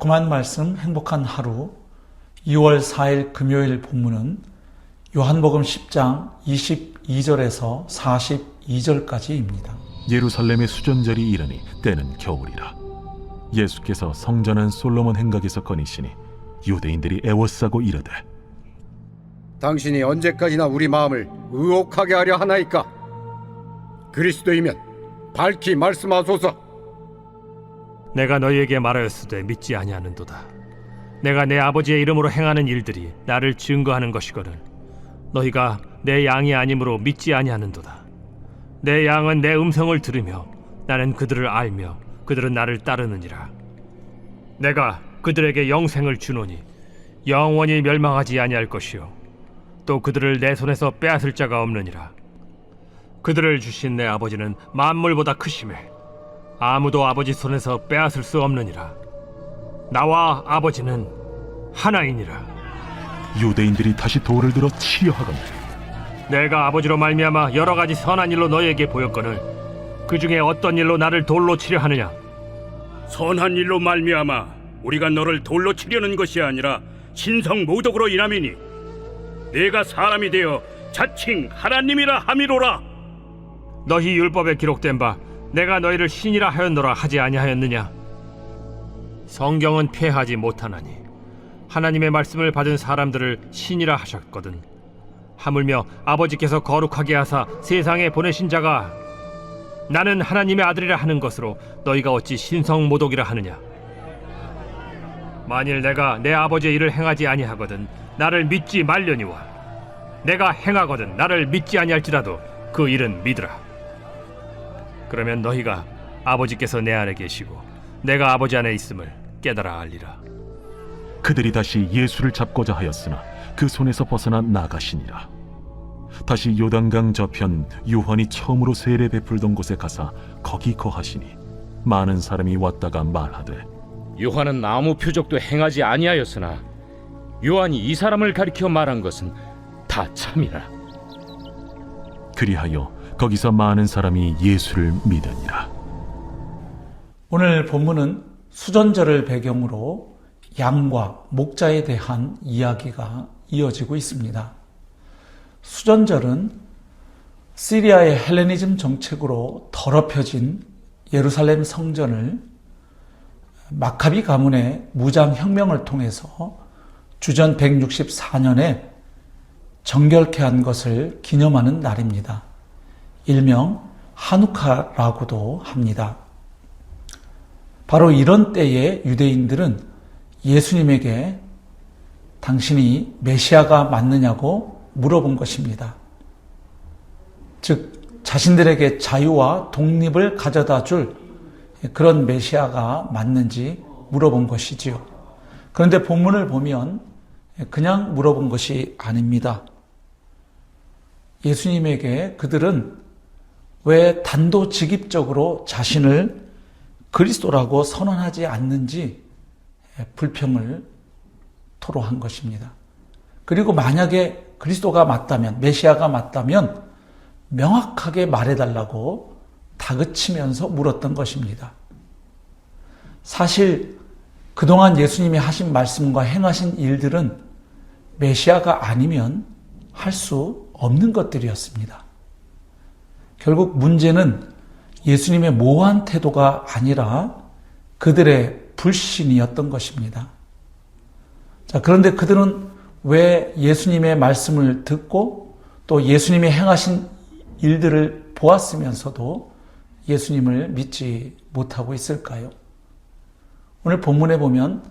복음한 말씀 행복한 하루 2월 4일 금요일 본문은 요한복음 10장 22절에서 42절까지입니다. 예루살렘의 수전절이 이르니 때는 겨울이라. 예수께서 성전한 솔로몬 행각에서 거니시니 유대인들이 애워싸고 이르되, 당신이 언제까지나 우리 마음을 의혹하게 하려 하나이까? 그리스도이면 밝히 말씀하소서. 내가 너희에게 말하였으되 믿지 아니하는도다. 내가 내 아버지의 이름으로 행하는 일들이 나를 증거하는 것이거늘 너희가 내 양이 아니므로 믿지 아니하는도다. 내 양은 내 음성을 들으며 나는 그들을 알며 그들은 나를 따르느니라. 내가 그들에게 영생을 주노니 영원히 멸망하지 아니할 것이요 또 그들을 내 손에서 빼앗을 자가 없느니라. 그들을 주신 내 아버지는 만물보다 크심에 아무도 아버지 손에서 빼앗을 수 없느니라. 나와 아버지는 하나이니라. 유대인들이 다시 돌을 들어 치려 하거늘 내가 아버지로 말미암아 여러 가지 선한 일로 너희에게 보였거늘 그 중에 어떤 일로 나를 돌로 치려 하느냐? 선한 일로 말미암아 우리가 너를 돌로 치려는 것이 아니라 신성 모독으로 인함이니 네가 사람이 되어 자칭 하나님이라 함이로라. 너희 율법에 기록된 바 내가 너희를 신이라 하였노라 하지 아니하였느냐? 성경은 폐하지 못하나니 하나님의 말씀을 받은 사람들을 신이라 하셨거든. 하물며 아버지께서 거룩하게 하사 세상에 보내신 자가 나는 하나님의 아들이라 하는 것으로 너희가 어찌 신성모독이라 하느냐? 만일 내가 내 아버지의 일을 행하지 아니하거든 나를 믿지 말려니와 내가 행하거든 나를 믿지 아니할지라도 그 일은 믿으라. 그러면 너희가 아버지께서 내 안에 계시고 내가 아버지 안에 있음을 깨달아 알리라. 그들이 다시 예수를 잡고자 하였으나 그 손에서 벗어나 나가시니라. 다시 요단강 저편 요한이 처음으로 세례 베풀던 곳에 가사 거기 거하시니 많은 사람이 왔다가 말하되, 요한은 아무 표적도 행하지 아니하였으나 요한이 이 사람을 가리켜 말한 것은 다 참이라. 그리하여 거기서 많은 사람이 예수를 믿으니라. 오늘 본문은 수전절을 배경으로 양과 목자에 대한 이야기가 이어지고 있습니다. 수전절은 시리아의 헬레니즘 정책으로 더럽혀진 예루살렘 성전을 마카비 가문의 무장혁명을 통해서 주전 164년에 정결케 한 것을 기념하는 날입니다. 일명 하누카라고도 합니다. 바로 이런 때에 유대인들은 예수님에게 당신이 메시아가 맞느냐고 물어본 것입니다. 즉 자신들에게 자유와 독립을 가져다 줄 그런 메시아가 맞는지 물어본 것이지요. 그런데 본문을 보면 그냥 물어본 것이 아닙니다. 예수님에게 그들은 왜 단도직입적으로 자신을 그리스도라고 선언하지 않는지 불평을 토로한 것입니다. 그리고 만약에 그리스도가 맞다면, 메시아가 맞다면 명확하게 말해달라고 다그치면서 물었던 것입니다. 사실 그동안 예수님이 하신 말씀과 행하신 일들은 메시아가 아니면 할 수 없는 것들이었습니다. 결국 문제는 예수님의 모호한 태도가 아니라 그들의 불신이었던 것입니다. 자, 그런데 그들은 왜 예수님의 말씀을 듣고 또 예수님이 행하신 일들을 보았으면서도 예수님을 믿지 못하고 있을까요? 오늘 본문에 보면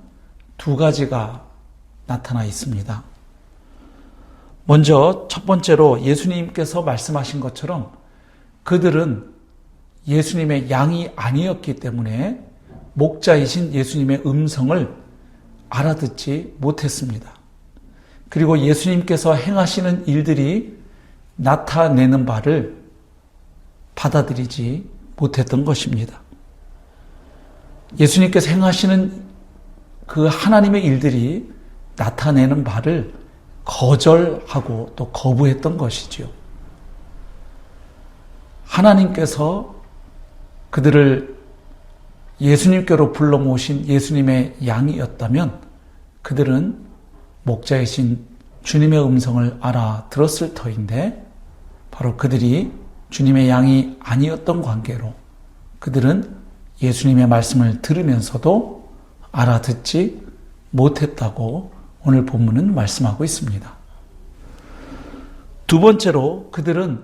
두 가지가 나타나 있습니다. 먼저 첫 번째로 예수님께서 말씀하신 것처럼 그들은 예수님의 양이 아니었기 때문에 목자이신 예수님의 음성을 알아듣지 못했습니다. 그리고 예수님께서 행하시는 일들이 나타내는 바를 받아들이지 못했던 것입니다. 예수님께서 행하시는 그 하나님의 일들이 나타내는 바를 거절하고 또 거부했던 것이지요. 하나님께서 그들을 예수님께로 불러 모신 예수님의 양이었다면 그들은 목자이신 주님의 음성을 알아들었을 터인데, 바로 그들이 주님의 양이 아니었던 관계로 그들은 예수님의 말씀을 들으면서도 알아듣지 못했다고 오늘 본문은 말씀하고 있습니다. 두 번째로, 그들은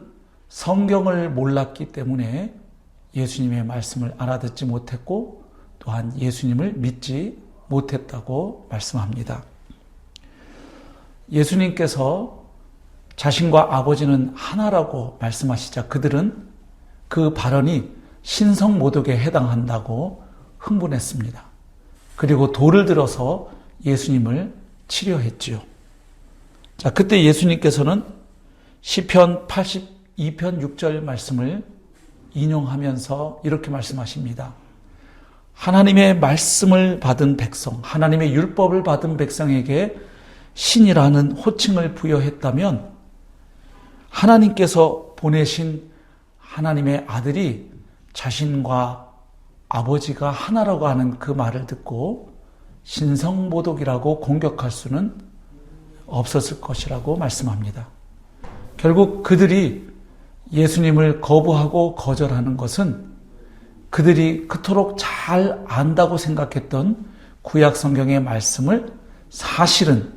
성경을 몰랐기 때문에 예수님의 말씀을 알아듣지 못했고 또한 예수님을 믿지 못했다고 말씀합니다. 예수님께서 자신과 아버지는 하나라고 말씀하시자 그들은 그 발언이 신성모독에 해당한다고 흥분했습니다. 그리고 돌을 들어서 예수님을 치려했지요. 자, 그때 예수님께서는 시편 82편 6절 말씀을 인용하면서 이렇게 말씀하십니다. 하나님의 말씀을 받은 백성, 하나님의 율법을 받은 백성에게 신이라는 호칭을 부여했다면 하나님께서 보내신 하나님의 아들이 자신과 아버지가 하나라고 하는 그 말을 듣고 신성모독이라고 공격할 수는 없었을 것이라고 말씀합니다. 결국 그들이 예수님을 거부하고 거절하는 것은 그들이 그토록 잘 안다고 생각했던 구약 성경의 말씀을 사실은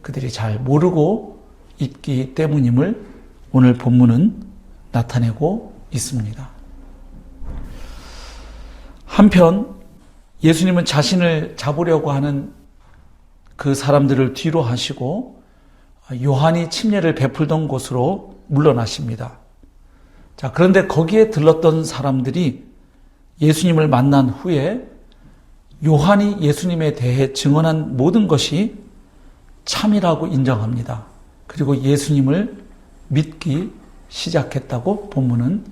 그들이 잘 모르고 있기 때문임을 오늘 본문은 나타내고 있습니다. 한편 예수님은 자신을 잡으려고 하는 그 사람들을 뒤로 하시고 요한이 침례를 베풀던 곳으로 물러나십니다. 자, 그런데 거기에 들렀던 사람들이 예수님을 만난 후에 요한이 예수님에 대해 증언한 모든 것이 참이라고 인정합니다. 그리고 예수님을 믿기 시작했다고 본문은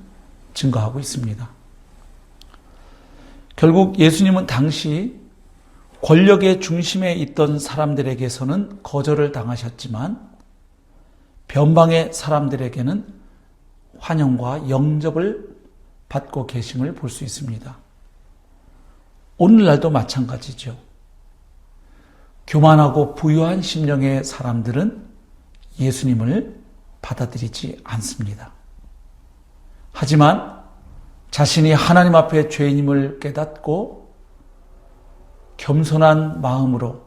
증거하고 있습니다. 결국 예수님은 당시 권력의 중심에 있던 사람들에게서는 거절을 당하셨지만 변방의 사람들에게는 환영과 영접을 받고 계심을 볼 수 있습니다. 오늘날도 마찬가지죠. 교만하고 부유한 심령의 사람들은 예수님을 받아들이지 않습니다. 하지만 자신이 하나님 앞에 죄인임을 깨닫고 겸손한 마음으로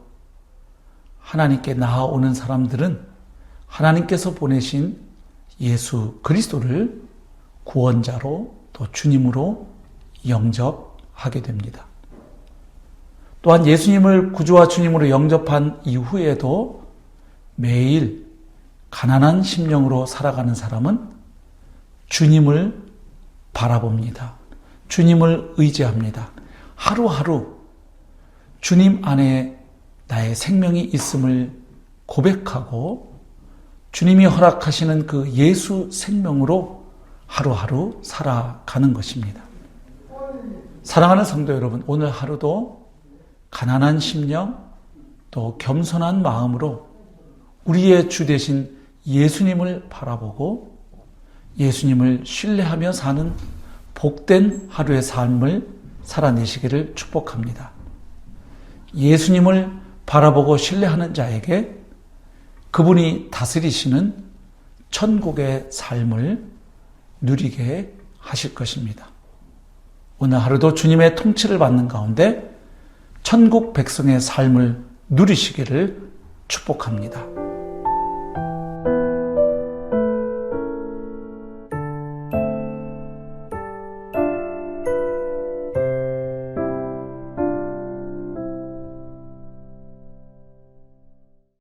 하나님께 나아오는 사람들은 하나님께서 보내신 예수 그리스도를 구원자로 또 주님으로 영접하게 됩니다. 또한 예수님을 구주와 주님으로 영접한 이후에도 매일 가난한 심령으로 살아가는 사람은 주님을 바라봅니다. 주님을 의지합니다. 하루하루 주님 안에 나의 생명이 있음을 고백하고 주님이 허락하시는 그 예수 생명으로 하루하루 살아가는 것입니다. 사랑하는 성도 여러분, 오늘 하루도 가난한 심령 또 겸손한 마음으로 우리의 주 되신 예수님을 바라보고 예수님을 신뢰하며 사는 복된 하루의 삶을 살아내시기를 축복합니다. 예수님을 바라보고 신뢰하는 자에게 그분이 다스리시는 천국의 삶을 누리게 하실 것입니다. 오늘 하루도 주님의 통치를 받는 가운데 천국 백성의 삶을 누리시기를 축복합니다.